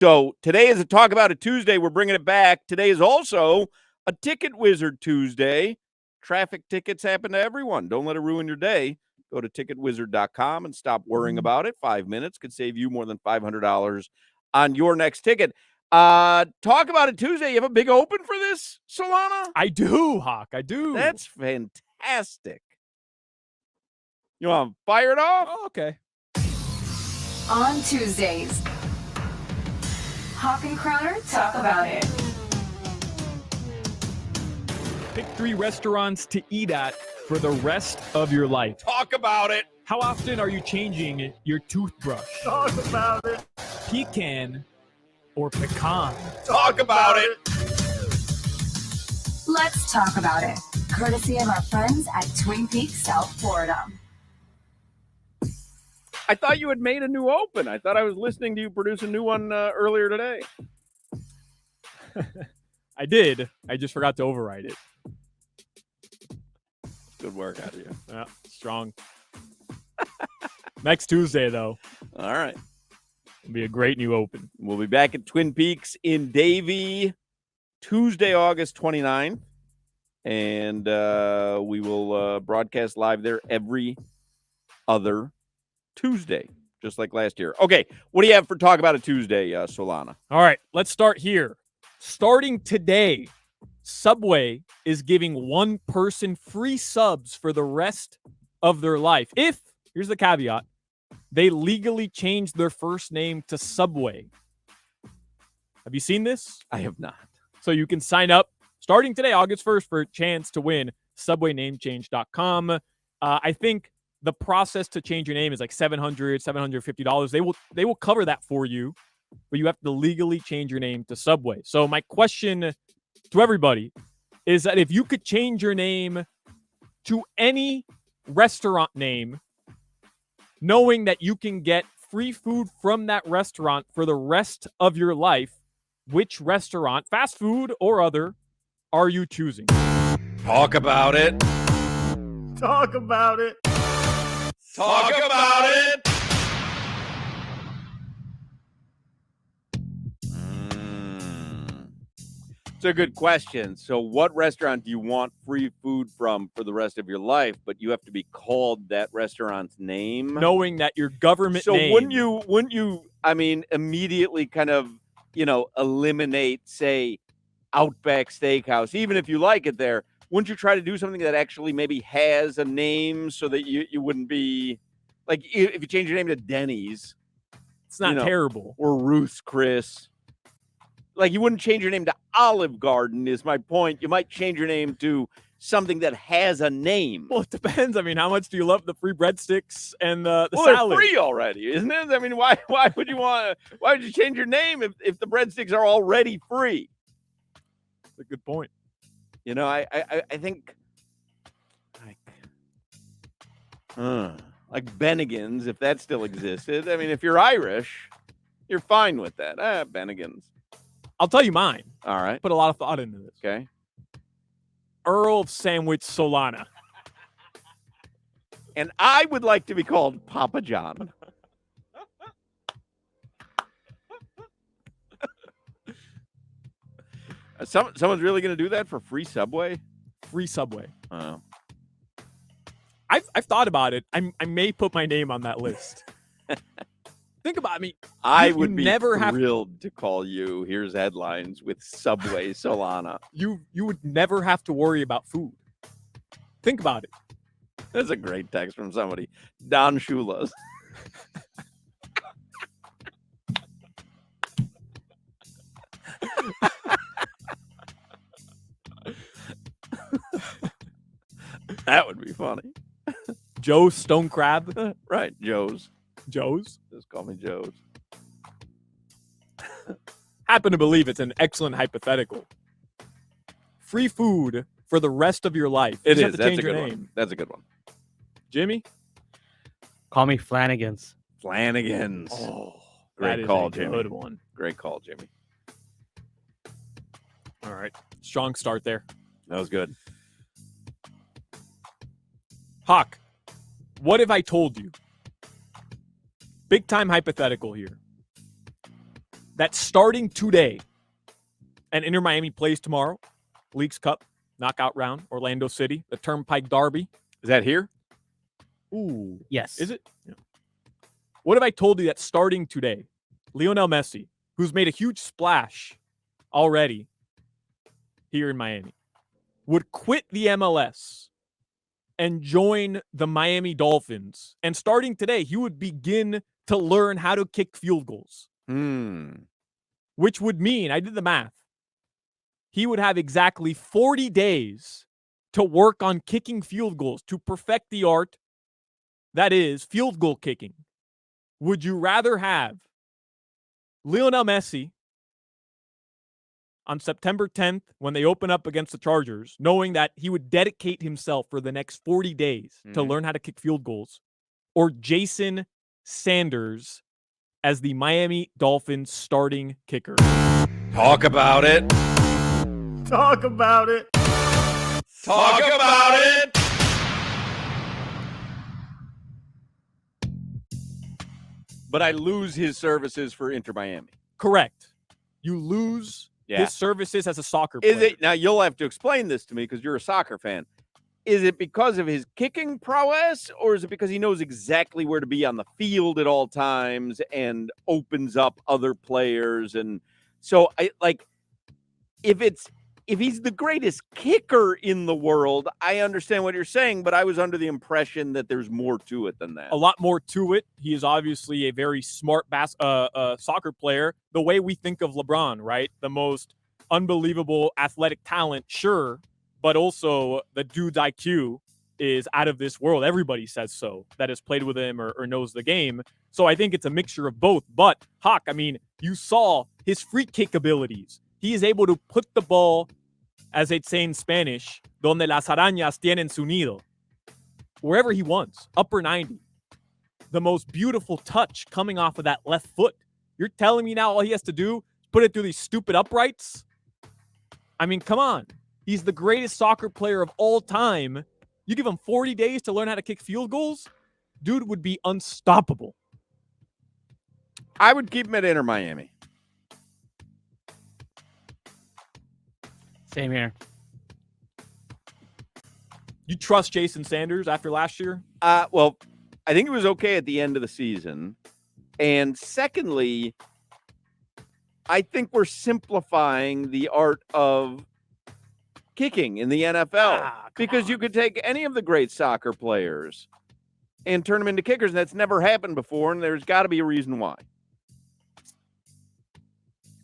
So today is a Talk About It Tuesday. We're bringing it back. Today is also a Ticket Wizard Tuesday. Traffic tickets happen to everyone. Don't let it ruin your day. Go to ticketwizard.com and stop worrying about it. 5 minutes could save you more than $500 on your next ticket. Talk About It Tuesday. You have a big open for this, Solana? I do, Hawk. I do. That's fantastic. You want to fire it off? Oh, okay. On Tuesdays, Hoch and Crowder talk about it. Pick 3 restaurants to eat at for the rest of your life. Talk about it. How often are you changing your toothbrush? Talk about it. Pecan or pecan? Talk about it. Let's talk about it. Courtesy of our friends at Twin Peaks, South Florida. I thought you had made a new open. I thought I was listening to you produce a new one earlier today. I did. I just forgot to override it. Good work out of you. Yeah, strong. Next Tuesday, though. All right. It'll be a great new open. We'll be back at Twin Peaks in Davie Tuesday, August 29th. And we will broadcast live there every other Tuesday, just like last year. Okay, what do you have for Talk About It Tuesday, Solana? All right, let's start here. Starting today, Subway is giving one person free subs for the rest of their life. If, here's the caveat, they legally change their first name to Subway. Have you seen this? I have not. So you can sign up starting today, August 1st, for a chance to win. SubwayNameChange.com. I think the process to change your name is like $700, $750. They will cover that for you, but you have to legally change your name to Subway. So my question to everybody is that if you could change your name to any restaurant name, knowing that you can get free food from that restaurant for the rest of your life, which restaurant, fast food or other, are you choosing? Talk about it. Talk about it. Talk about it. It's a good question. So what restaurant do you want free food from for the rest of your life, but you have to be called that restaurant's name? Knowing that your government name... So wouldn't you, I mean, immediately kind of, eliminate, say, Outback Steakhouse, even if you like it there? Wouldn't you try to do something that actually maybe has a name so that you wouldn't be, like, if you change your name to Denny's. It's not terrible. Or Ruth's Chris. Like, you wouldn't change your name to Olive Garden is my point. You might change your name to something that has a name. Well, it depends. I mean, how much do you love the free breadsticks and the They're salad? free already, isn't it? I mean, why would you change your name if the breadsticks are already free? That's a good point. I think like Bennigan's, if that still existed. I mean, if you're Irish, you're fine with that. Bennigan's. I'll tell you mine. All right. Put a lot of thought into this. Okay. Earl of Sandwich Solana. And I would like to be called Papa John. Someone's really going to do that for free Subway? Free Subway. Oh. I've thought about it. I may put my name on that list. Think about me. I would be thrilled to call you. Here's headlines with Subway Solana. You would never have to worry about food. Think about it. That's a great text from somebody. Don Shulas. That would be funny. Joe Stone Crab. Right, Joe's. Just call me Joe's. Happen to believe it's an excellent hypothetical. Free food for the rest of your life. It you is. That's a good one. That's a good one. Jimmy? Call me Flanagan's. Flanagan's. Oh, great call, Jimmy. Good one. Great call, Jimmy. All right. Strong start there. That was good. Hawk, what if I told you? Big time hypothetical here. that starting today, and Inter Miami plays tomorrow, Leagues Cup, knockout round, Orlando City, the Turnpike Derby. Is that here? Ooh. Yes. Is it? Yeah. What if I told you that starting today, Lionel Messi, who's made a huge splash already here in Miami, would quit the MLS and join the Miami Dolphins. And starting today, he would begin to learn how to kick field goals. Which would mean, I did the math, he would have exactly 40 days to work on kicking field goals, to perfect the art that is field goal kicking. Would you rather have Lionel Messi on September 10th when they open up against the Chargers, knowing that he would dedicate himself for the next 40 days to learn how to kick field goals, or Jason Sanders as the Miami Dolphins starting kicker? Talk about it. Talk about it. Talk about it. But I lose his services for Inter Miami. Correct. You lose his services as a soccer player. Is it now? You'll have to explain this to me because you're a soccer fan. Is it because of his kicking prowess, or is it because he knows exactly where to be on the field at all times and opens up other players? And so, if he's the greatest kicker in the world, I understand what you're saying, but I was under the impression that there's more to it than that. A lot more to it. He is obviously a very smart soccer player. The way we think of LeBron, right? The most unbelievable athletic talent, sure, but also the dude's IQ is out of this world. Everybody says so that has played with him or knows the game. So I think it's a mixture of both. But Hoch, I mean, you saw his free kick abilities. He is able to put the ball, as they'd say in Spanish, donde las arañas tienen su nido, wherever he wants, upper 90. The most beautiful touch coming off of that left foot. You're telling me now all he has to do is put it through these stupid uprights? I mean, come on. He's the greatest soccer player of all time. You give him 40 days to learn how to kick field goals? Dude would be unstoppable. I would keep him at Inter Miami. Same here. You trust Jason Sanders after last year? Well, I think it was okay at the end of the season. And secondly, I think we're simplifying the art of kicking in the NFL because you could take any of the great soccer players and turn them into kickers. And that's never happened before. And there's got to be a reason why.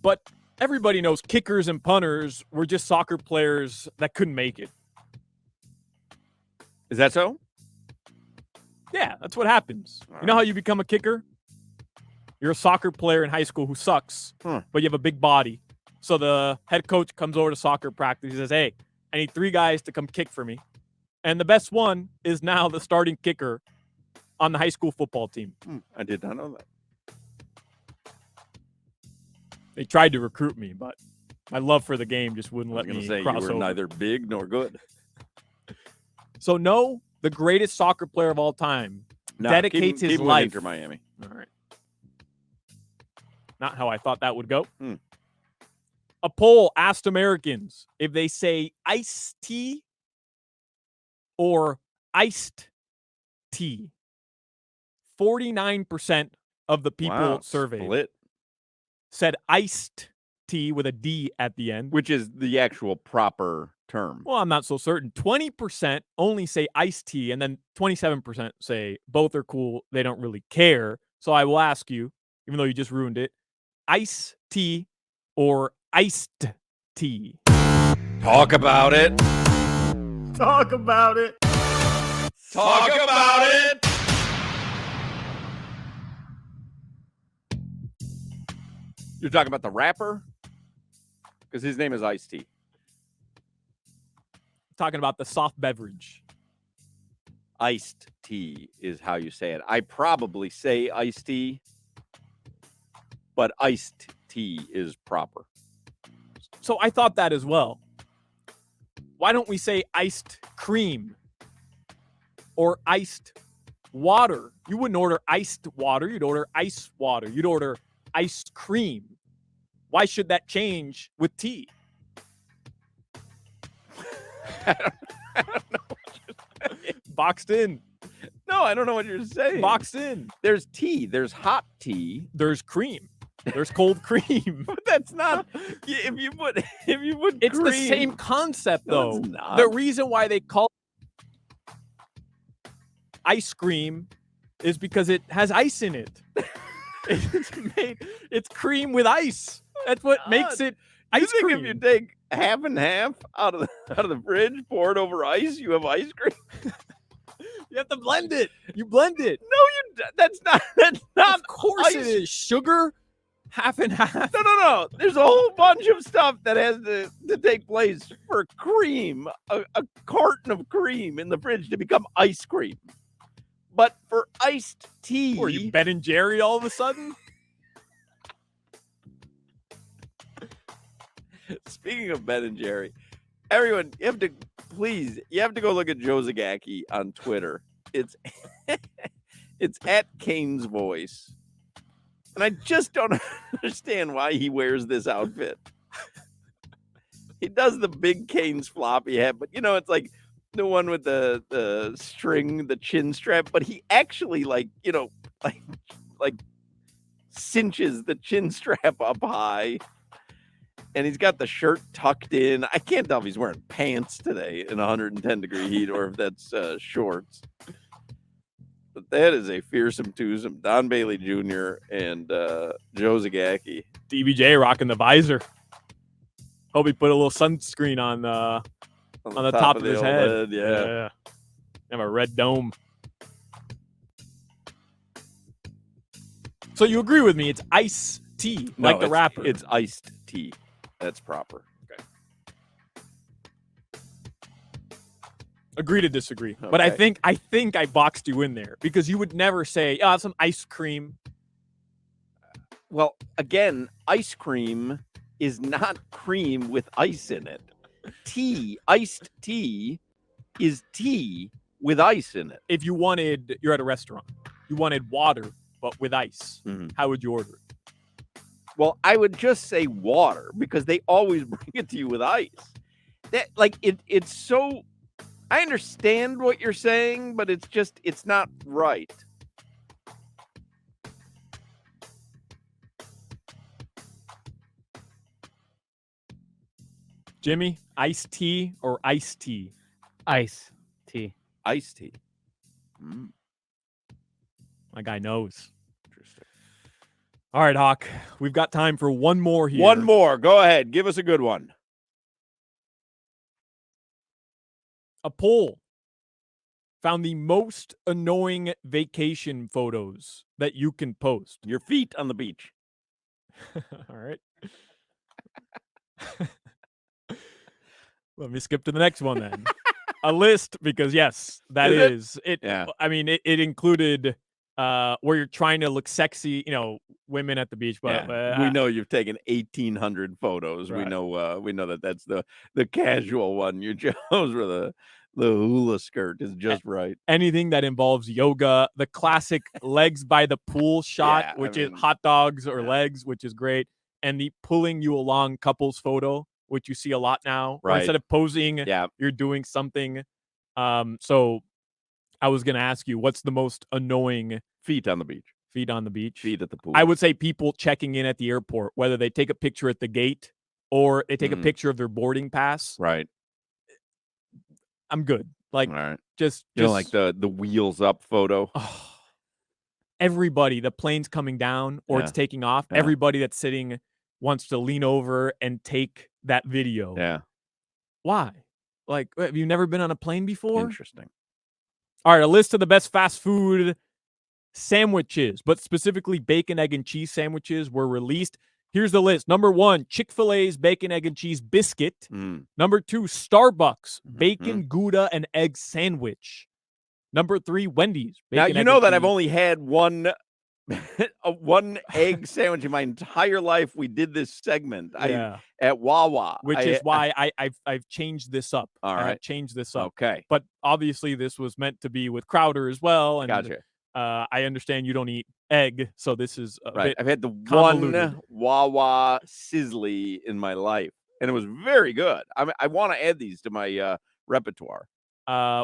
But everybody knows kickers and punters were just soccer players that couldn't make it. Is that so? Yeah, that's what happens. You know how you become a kicker? You're a soccer player in high school who sucks, but you have a big body. So the head coach comes over to soccer practice. He says, hey, I need 3 guys to come kick for me. And the best one is now the starting kicker on the high school football team. I did not know that. They tried to recruit me, but my love for the game just wouldn't let me cross you were over. neither big nor good. So no, the greatest soccer player of all time dedicates his life. Inter Miami. All right. Not how I thought that would go. A poll asked Americans if they say iced tea or iced tea. 49% of the people surveyed said iced tea with a D at the end. Which is the actual proper term. Well, I'm not so certain. 20% only say iced tea, and then 27% say both are cool. They don't really care. So I will ask you, even though you just ruined it, iced tea or iced tea? Talk about it. Talk about it. Talk about it. You're talking about the rapper? Because his name is Ice-T. Talking about the soft beverage. Iced tea is how you say it. I probably say iced tea, but iced tea is proper. So I thought that as well. Why don't we say iced cream or iced water? You wouldn't order iced water. You'd order ice water. You'd order ice cream. Why should that change with tea? I don't know what you're saying. Boxed in. No, I don't know what you're saying. Boxed in. There's tea. There's hot tea. There's cream. There's cold cream. But that's not. If you put It's cream, the same concept, No, though. it's not. The reason why they call ice cream is because it has ice in it. It's cream with ice. That's what makes it You ice think cream. if you take half and half out of the fridge, pour it over ice, you have ice cream? You have to blend it. You blend it. No, that's not. Of course ice. it is. Sugar, half and half. No. There's a whole bunch of stuff that has to take place for cream, a carton of cream in the fridge to become ice cream. But for iced tea, Or you Ben and Jerry all of a sudden? Speaking of Ben and Jerry, everyone, you have to go look at Joe Zagacki on Twitter. It's it's at Kane's Voice. And I just don't understand why he wears this outfit. He does the big Kane's floppy hat, but it's like the one with the string, the chin strap, but he actually like cinches the chin strap up high. And he's got the shirt tucked in. I can't tell if he's wearing pants today in 110-degree heat or if that's shorts. But that is a fearsome twosome. Don Bailey Jr. and Joe Zagacki. DBJ rocking the visor. Hope he put a little sunscreen on the top of his old head. Yeah. Have a red dome. So you agree with me? It's iced tea, No, like the rapper. It's iced tea. That's proper. Okay. Agree to disagree. But I Okay. think I boxed you in there because you would never say, "Oh, some ice cream." Well, again, ice cream is not cream with ice in it. Iced tea is tea with ice in it. If you're at a restaurant, you wanted water but with ice. Mhm. How would you order it? Well, I would just say water because they always bring it to you with ice. It's so. I understand what you're saying, but it's not right. Jimmy, iced tea or iced tea? Ice tea. Iced tea. Mm, My guy knows. interesting. All right, Hawk. We've got time for one more here. One more. Go ahead. Give us a good one. A poll found the most annoying vacation photos that you can post. Your feet on the beach. All right. Let me skip to the next one then. A list, because yes, that Is is it. Yeah. I mean, it included where you're trying to look sexy, women at the beach. But, we know you've taken 1,800 photos. Right. We know that's the casual one you chose where the hula skirt is just right. anything that involves yoga, the classic legs by the pool shot, Yeah, I which mean, is hot dogs or yeah. legs, which is great, and the pulling you along couples photo, which you see a lot now. Where Right. Instead of posing, Yeah. you're doing something. So I was gonna ask you, what's the most annoying Feet on the beach. feet on the beach? Feet at the pool. I would say people checking in at the airport, whether they take a picture at the gate or they take a Mhm. picture of their boarding pass. Right. I'm good. Like All right. just You know, like the wheels up photo. Everybody, the plane's coming down or it's Yeah. taking off. Yeah. Everybody that's sitting wants to lean over and take that video. Yeah. Why? Like, have you never been on a plane before? Interesting. All right, a list of the best fast food sandwiches, but specifically bacon, egg, and cheese sandwiches were released. Here's the list. Number 1, Chick-fil-A's bacon, egg, and cheese biscuit. Mm. Number 2, Starbucks Mhm, bacon, Gouda, and egg sandwich. Number 3, Wendy's. Now bacon, you egg, know and that I've cheese. only had one one egg sandwich in my entire life. We did this segment at Wawa, which is why I've changed this up. All I have right. changed this up. Okay, But obviously, this was meant to be with Crowder as well. And gotcha. I understand you don't eat egg, so this is a Right. bit I've had the convoluted. one Wawa Sizzly in my life, and it was very good. I want to add these to my repertoire.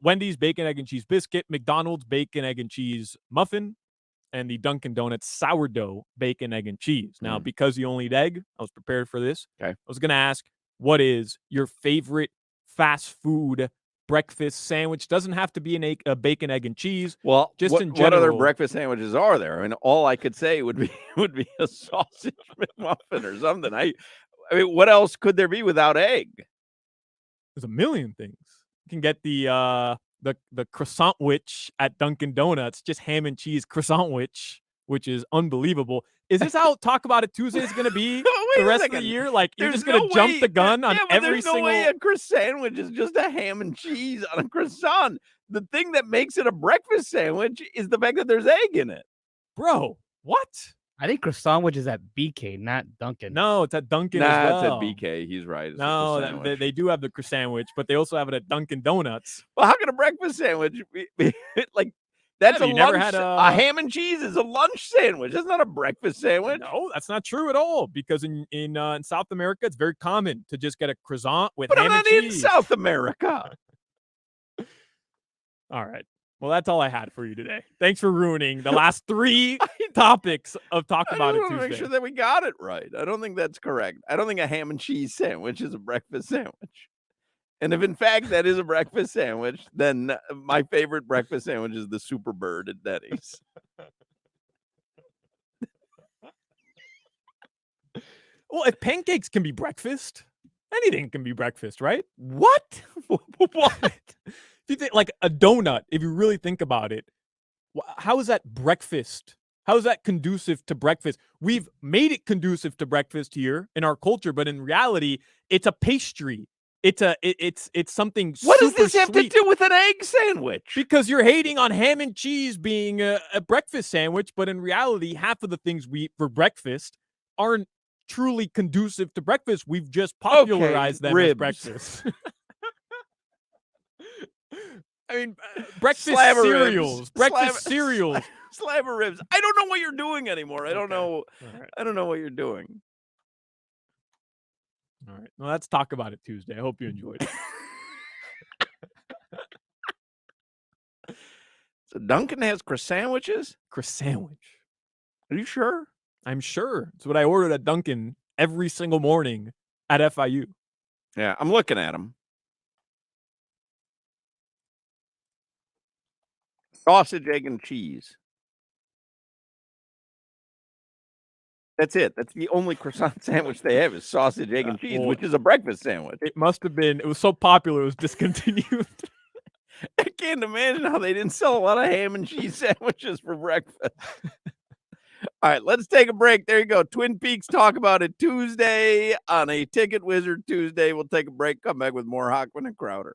Wendy's bacon, egg, and cheese biscuit, McDonald's bacon, egg, and cheese muffin, and the Dunkin' Donuts sourdough bacon, egg, and cheese. Now, because you only eat egg, I was prepared for this. Okay. I was going to ask, what is your favorite fast food breakfast sandwich? Doesn't have to be a bacon, egg, and cheese. Well, Just in what other general. breakfast sandwiches are there? I mean, all I could say would be a sausage McMuffin or something. I mean, what else could there be without egg? There's a million things. You can get the croissant witch at Dunkin' Donuts, just ham and cheese croissant witch, which is unbelievable. Is this how Talk About It Tuesday is going to be the rest of the year? Like, you're just going to jump the gun on every single... single... There's no way a croissant sandwich is just a ham and cheese on a croissant. The thing that makes it a breakfast sandwich is the fact that there's egg in it. Bro, what? I think croissant is at BK, not Dunkin'. No, it's at Dunkin' Nah, as well. it's at BK. He's right. It's No, they do have the croissant sandwich, but they also have it at Dunkin' Donuts. Well, how can a breakfast sandwich be like... That's a lunch. Never had a ham and cheese is a lunch sandwich. That's not a breakfast sandwich. No, that's not true at all. Because in South America, it's very common to just get a croissant with But ham I'm not and in cheese. South America. All right. Well, that's all I had for you today. Thanks for ruining the last 3 topics of Talk About It I Tuesday. want to make sure that we got it right. I don't think that's correct. I don't think a ham and cheese sandwich is a breakfast sandwich. And if in fact that is a breakfast sandwich, then my favorite breakfast sandwich is the Super Bird at Denny's. Well, if pancakes can be breakfast, anything can be breakfast, right? What? What? If you think like a donut, if you really think about it, how is that breakfast? How is that conducive to breakfast? We've made it conducive to breakfast here in our culture, but in reality, it's a pastry. It's something. What super does this have sweet. to do with an egg sandwich? Because you're hating on ham and cheese being a breakfast sandwich, but in reality, half of the things we eat for breakfast aren't truly conducive to breakfast. We've just popularized them ribs. as breakfast. I mean, breakfast Slab of cereals, ribs. breakfast cereals. Slab of ribs. I don't know what you're doing anymore. I don't know. All right. I don't know what you're doing. All right. Well, let's talk about it Tuesday. I hope you enjoyed it. So Dunkin' has croissant sandwiches? Croissant. Are you sure? I'm sure. It's what I ordered at Dunkin' every single morning at FIU. Yeah, I'm looking at them. Sausage, egg, and cheese. That's it. That's the only croissant sandwich they have is sausage, egg, and cheese, well, which is a breakfast sandwich. It must have been. It was so popular, it was discontinued. I can't imagine how they didn't sell a lot of ham and cheese sandwiches for breakfast. All right, let's take a break. There you go. Twin Peaks Talk About It Tuesday on a Ticket Wizard Tuesday. We'll take a break, come back with more Hoch and Crowder.